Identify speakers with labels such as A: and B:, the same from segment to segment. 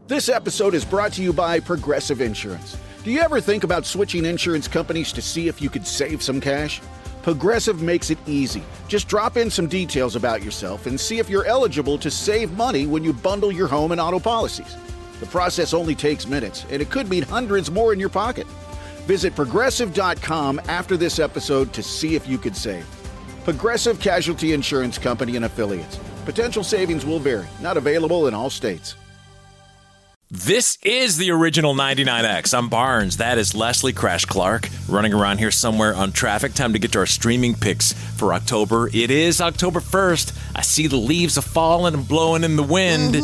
A: This episode is brought to you by Progressive Insurance. Do you ever think about switching insurance companies to see if you could save some cash? Progressive makes it easy. Just drop in some details about yourself and see if you're eligible to save money when you bundle your home and auto policies. The process only takes minutes, and it could mean hundreds more in your pocket. Visit Progressive.com after this episode to see if you could save. Progressive Casualty Insurance Company and Affiliates. Potential savings will vary. Not available in all states.
B: This is the original 99X. I'm Barnes. That is Leslie Crash Clark running around here somewhere on traffic. Time to get to our streaming picks for October. It is October 1st. I see the leaves are falling and blowing in the wind.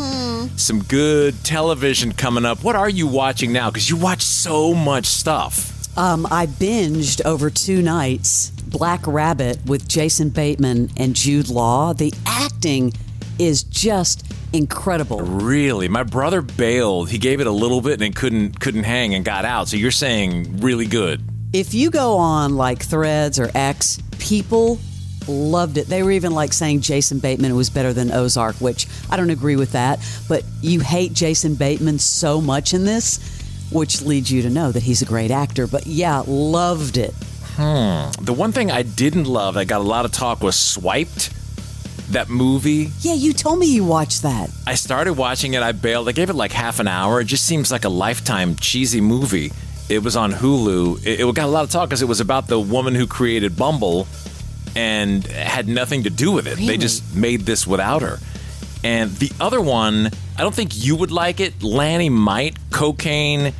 B: Some good television coming up. What are you watching now? Because you watch so much stuff.
C: I binged over 2 nights Black Rabbit with Jason Bateman and Jude Law. The acting is just incredible.
B: Really? My brother bailed. He gave it a little bit and couldn't hang and got out. So you're saying really good.
C: If you go on like Threads or X, people loved it. They were even like saying Jason Bateman was better than Ozark, which I don't agree with that. But you hate Jason Bateman so much in this, which leads you to know that he's a great actor. But yeah, loved it.
B: The one thing I didn't love that got a lot of talk was Swiped. That movie.
C: Yeah, you told me you watched that.
B: I started watching it. I bailed. I gave it like half an hour. It just seems like a Lifetime cheesy movie. It was on Hulu. It got a lot of talk because it was about the woman who created Bumble and had nothing to do with it. Really? They just made this without her. And the other one, I don't think you would like it. Lanny might. Cocaine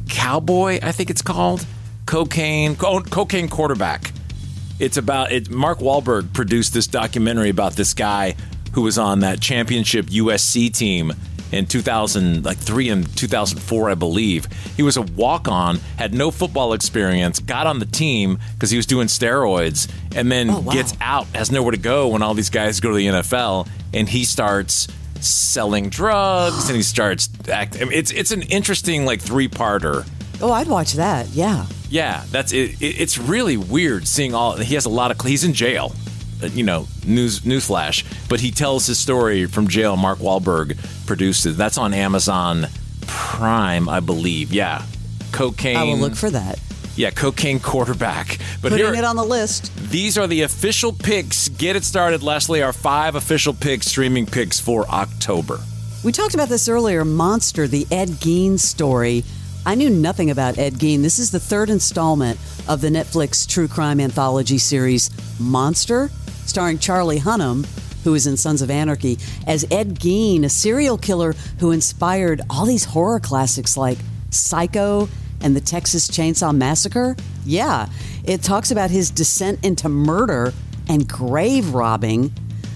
B: Cowboy, I think it's called. Cocaine Quarterback. It's about it. Mark Wahlberg produced this documentary about this guy who was on that championship USC team in 2003 and 2004, I believe. He was a walk-on, had no football experience, got on the team because he was doing steroids, and then gets out, has nowhere to go when all these guys go to the NFL, and he starts selling drugs and he starts acting. I mean, it's an interesting like 3-parter.
C: Oh, I'd watch that. Yeah.
B: Yeah, that's it. It's really weird seeing all. He has a lot of. He's in jail, newsflash. But he tells his story from jail. Mark Wahlberg produced it. That's on Amazon Prime, I believe. Yeah, Cocaine.
C: I will look for that.
B: Yeah, Cocaine Quarterback. But
C: putting it on the list.
B: These are the official picks. Get it started, Leslie. Our 5 official picks, streaming picks for October.
C: We talked about this earlier. Monster, the Ed Gein story. I knew nothing about Ed Gein. This is the 3rd installment of the Netflix true crime anthology series Monster, starring Charlie Hunnam, who is in Sons of Anarchy, as Ed Gein, a serial killer who inspired all these horror classics like Psycho and the Texas Chainsaw Massacre. Yeah, it talks about his descent into murder and grave robbing,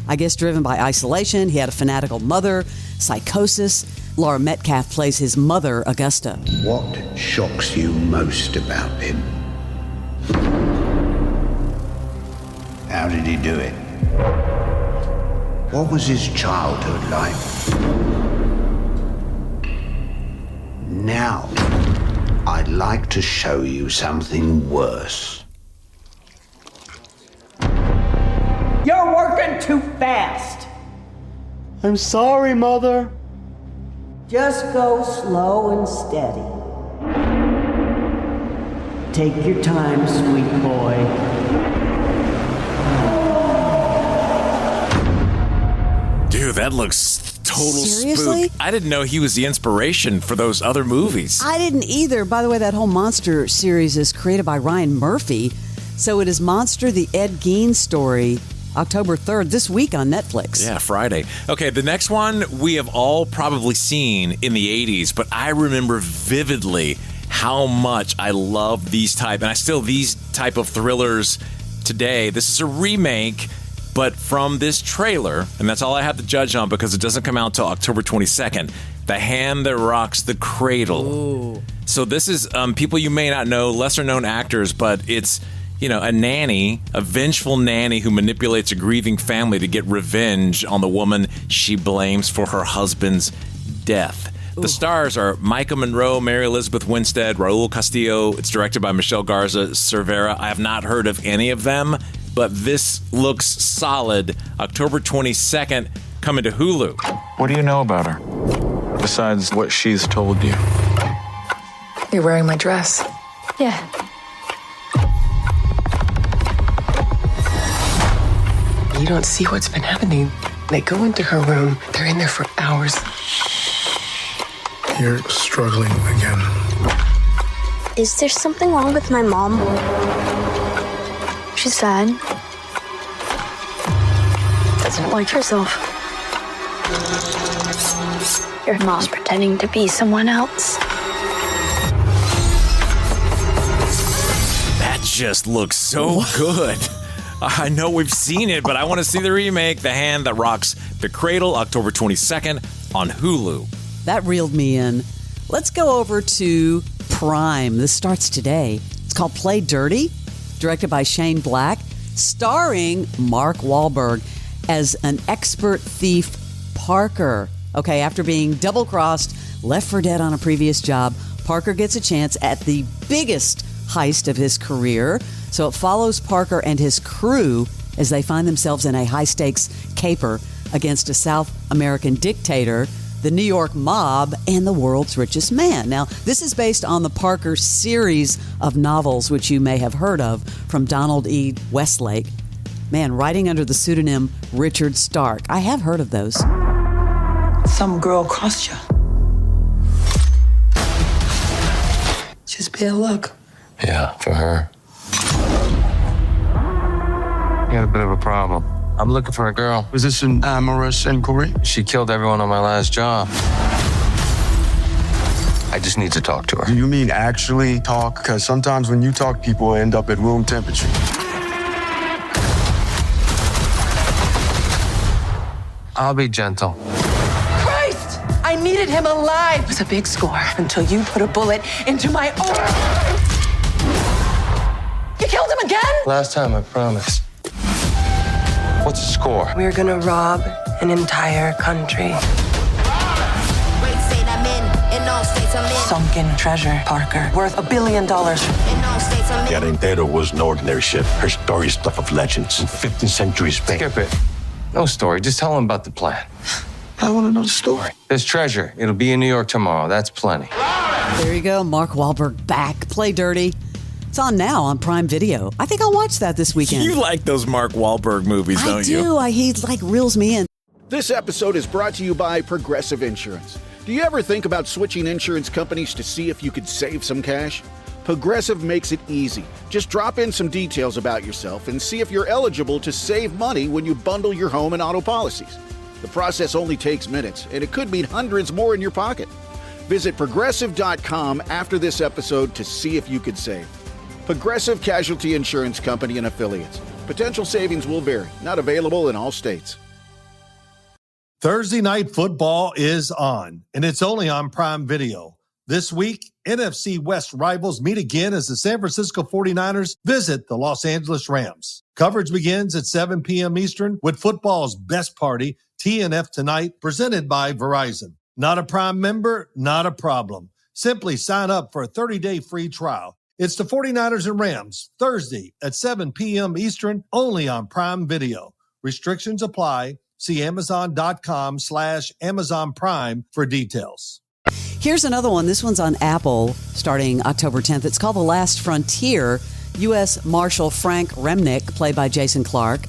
C: I guess driven by isolation. He had a fanatical mother, psychosis. Laura Metcalf plays his mother, Augusta.
D: What shocks you most about him? How did he do it? What was his childhood like? Now, I'd like to show you something worse.
E: You're working too fast.
F: I'm sorry, Mother.
E: Just go slow and steady. Take your time, sweet boy.
B: Dude, that looks total
C: Seriously?
B: spook. I didn't know he was the inspiration for those other movies.
C: I didn't either. By the way, that whole Monster series is created by Ryan Murphy. So it is Monster, the Ed Gein story, October 3rd, this week on Netflix.
B: Yeah, Friday. Okay, the next one we have all probably seen in the 80s, but I remember vividly how much I love these type of thrillers today. This is a remake, but from this trailer, and that's all I have to judge on because it doesn't come out till October 22nd, The Hand That Rocks the Cradle.
C: Ooh.
B: So this is people you may not know, lesser known actors, but it's a nanny, a vengeful nanny who manipulates a grieving family to get revenge on the woman she blames for her husband's death. Ooh. The stars are Micah Monroe, Mary Elizabeth Winstead, Raul Castillo. It's directed by Michelle Garza Cervera. I have not heard of any of them, but this looks solid. October 22nd, coming to Hulu.
G: What do you know about her? besides what she's told you?
H: You're wearing my dress.
I: Yeah.
H: You don't see what's been happening. They go into her room. They're in there for hours.
G: You're struggling again.
I: Is there something wrong with my mom? She's sad. Doesn't like herself. Your mom's pretending to be someone else.
B: That just looks so good. I know we've seen it, but I want to see the remake, The Hand That Rocks the Cradle, October 22nd on Hulu.
C: That reeled me in. Let's go over to Prime. This starts today. It's called Play Dirty, directed by Shane Black, starring Mark Wahlberg as an expert thief, Parker. Okay, after being double-crossed, left for dead on a previous job, Parker gets a chance at the biggest heist of his career. So it follows Parker and his crew as they find themselves in a high-stakes caper against a South American dictator, the New York mob, and the world's richest man. Now, this is based on the Parker series of novels, which you may have heard of, from Donald E. Westlake. Man, writing under the pseudonym Richard Stark. I have heard of those.
H: Some girl crossed you. Just bad luck.
J: Yeah, for her. You got a bit of a problem. I'm looking for a girl.
G: Was this an amorous inquiry?
J: She killed everyone on my last job. I just need to talk to her.
G: Do you mean actually talk? Because sometimes when you talk, people end up at room temperature.
J: I'll be gentle.
H: Christ! I needed him alive. It was a big score until you put a bullet into my own. You killed him again?
J: Last time, I promise. What's the score?
H: We're gonna rob an entire country. Sunken treasure, Parker. Worth $1 billion.
K: Garantero was an ordinary ship. Her story is stuff of legends in 15th century Spain.
J: Skip it. No story. Just tell him about the plan.
G: I want to know the story.
J: There's treasure. It'll be in New York tomorrow. That's plenty.
C: There you go. Mark Wahlberg back. Play Dirty. It's on now on Prime Video. I think I'll watch that this weekend.
B: You like those Mark Wahlberg movies, don't you?
C: I do. He reels me in.
A: This episode is brought to you by Progressive Insurance. Do you ever think about switching insurance companies to see if you could save some cash? Progressive makes it easy. Just drop in some details about yourself and see if you're eligible to save money when you bundle your home and auto policies. The process only takes minutes, and it could mean hundreds more in your pocket. Visit Progressive.com after this episode to see if you could save. Progressive Casualty Insurance Company and Affiliates. Potential savings will vary. Not available in all states.
L: Thursday Night Football is on, and it's only on Prime Video. This week, NFC West rivals meet again as the San Francisco 49ers visit the Los Angeles Rams. Coverage begins at 7 p.m. Eastern with football's best party, TNF Tonight, presented by Verizon. Not a Prime member? Not a problem. Simply sign up for a 30-day free trial. It's the 49ers and Rams, Thursday at 7 p.m. Eastern, only on Prime Video. Restrictions apply. See Amazon.com/Amazon Prime for details.
C: Here's another one. This one's on Apple starting October 10th. It's called The Last Frontier. U.S. Marshal Frank Remnick, played by Jason Clarke,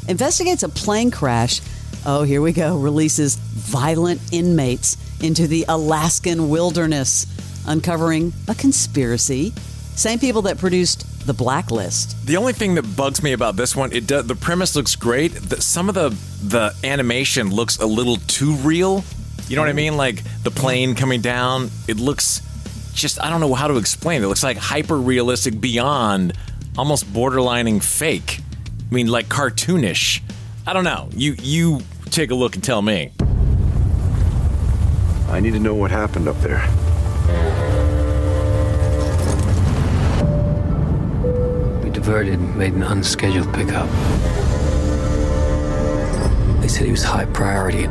C: investigates a plane crash. Oh, here we go. Releases violent inmates into the Alaskan wilderness, uncovering a conspiracy. Same people that produced The Blacklist.
B: The only thing that bugs me about this one, the premise looks great. Some of the animation looks a little too real. You know what I mean? Like the plane coming down, it looks just, I don't know how to explain it. It looks like hyper-realistic beyond almost borderlining fake. I mean, like cartoonish. I don't know. You take a look and tell me.
K: I need to know what happened up there.
M: We diverted, made an unscheduled pickup. They said he was high priority.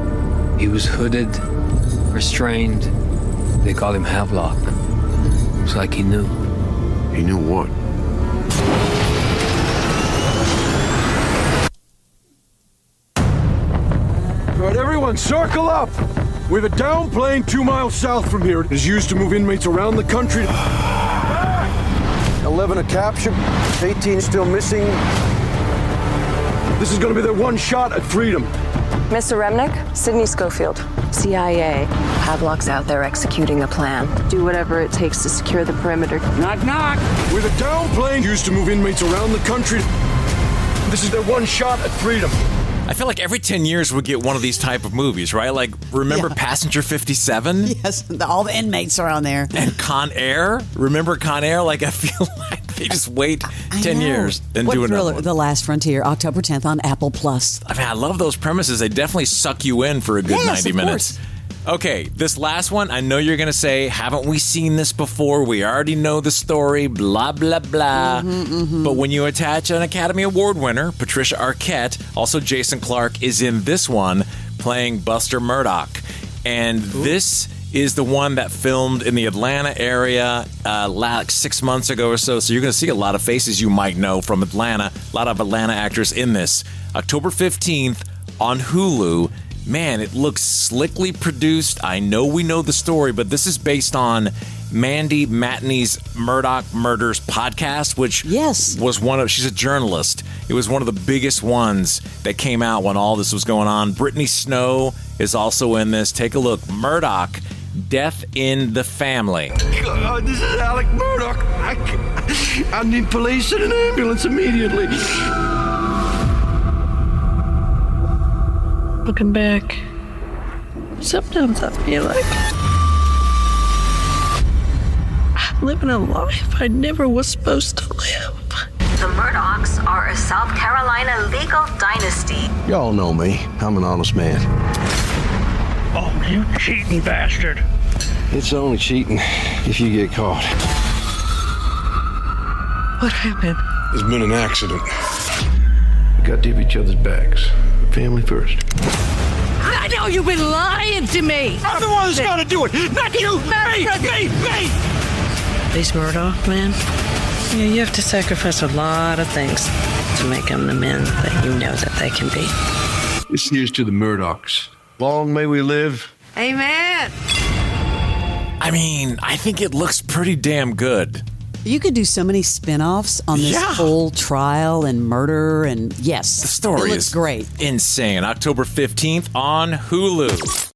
M: He was hooded, restrained. They called him Havelock. It's like he knew.
K: He knew what?
G: All right, everyone, circle up. We have a down plane 2 miles south from here. It is used to move inmates around the country. 11 are captured, 18 still missing. This is going to be their one shot at freedom.
N: Mr. Remnick, Sidney Schofield, CIA. Havelock's out there executing a plan. Do whatever it takes to secure the perimeter.
G: Knock, knock. We have a down plane used to move inmates around the country. This is their one shot at freedom.
B: I feel like every 10 years we get one of these type of movies, right? Like, remember Passenger 57?
C: Yes, all the inmates are on there.
B: And Con Air? Remember Con Air? Like, I feel like they just wait 10 years and do another one.
C: The Last Frontier, October 10th on Apple Plus.
B: I mean, I love those premises. They definitely suck you in for a good 90 minutes.
C: Course.
B: Okay, this last one, I know you're going to say, haven't we seen this before? We already know the story, blah, blah, blah. But when you attach an Academy Award winner, Patricia Arquette, also Jason Clarke, is in this one playing Buster Murdaugh. And this is the one that filmed in the Atlanta area like 6 months ago or so. So you're going to see a lot of faces you might know from Atlanta. A lot of Atlanta actors in this. October 15th on Hulu. Man, it looks slickly produced. I know we know the story, but this is based on Mandy Matney's Murdaugh Murders podcast, which was she's a journalist. It was one of the biggest ones that came out when all this was going on. Brittany Snow is also in this. Take a look. Murdaugh, Death in the Family.
G: God, this is Alec Murdaugh. I need police and an ambulance immediately.
O: Looking back, sometimes I feel like I'm living a life I never was supposed to live.
P: The Murdaughs are a South Carolina legal dynasty.
K: Y'all know me. I'm an honest man.
O: Oh, you cheating bastard.
K: It's only cheating if you get caught.
O: What happened?
G: There's been an accident. We got to have each other's backs. Family first.
O: I know you've been lying to me.
G: I'm the one that's got to do it, not you. Me.
O: These Murdaugh men, yeah, you have to sacrifice a lot of things to make them the men that you know that they can be.
G: This here's to the Murdaughs. Long may we live.
O: Amen.
B: I mean, I think it looks pretty damn good.
C: You could do so many spin-offs on this full trial and murder, and yes,
B: the story
C: is great.
B: Insane. October 15th on Hulu.